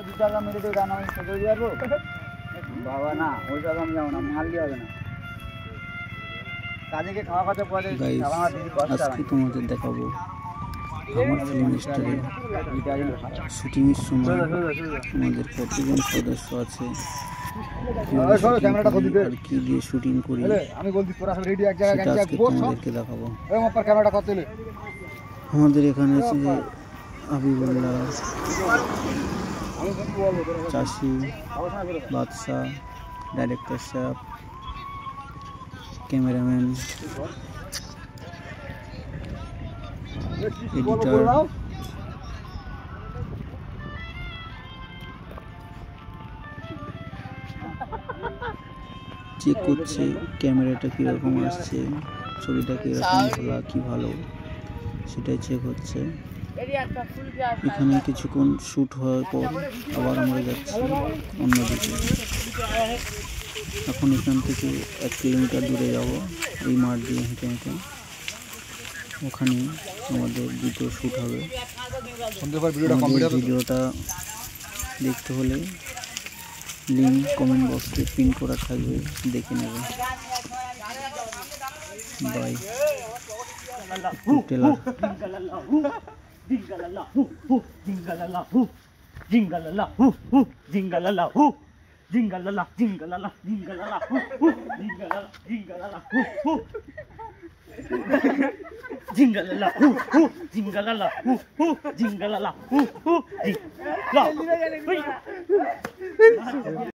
দু টাকা মেরে তো গান আমি করে দিয়ে পারবো বাবা না ওই টাকা আমি যাবো না মারলে হবে না কাজে খাওয়া খাওয়া পরে আজকে তোমাদের দেখাবো আমার ফিল্ম স্টারে শুটিংয়ের সময় আমাদের কতজন সদস্য আছে আর কি দিয়ে শুটিং করি সেটা আজকে তোমাদেরকে দেখাবো। আমাদের এখানে আছে যে হাবিবুল্লাহ, চাষি, বাদশা, ডাইরেক্টর সাহেব, ক্যামেরাম্যান, এডিটর, চেক করছে ক্যামেরাটা কীরকম আসছে, ছবিটা কীরকম ভালো সেটাই চেক হচ্ছে। এখানে কিছুক্ষণ শ্যুট হওয়ার পর আবার আমরা যাচ্ছি অন্যদিকে। এখন এখান থেকে 1 কিলোমিটার দূরে যাব এই মাঠ দিয়ে হেঁটে হেঁটে, ওখানে আমাদের ভিডিও শ্যুট হবে। ভিডিওটা দেখতে হলে লিঙ্ক কমেন্ট বক্সে পিন করা থাকবে, দেখে নেবেন। বাই। টেলার জিঙ্গালালা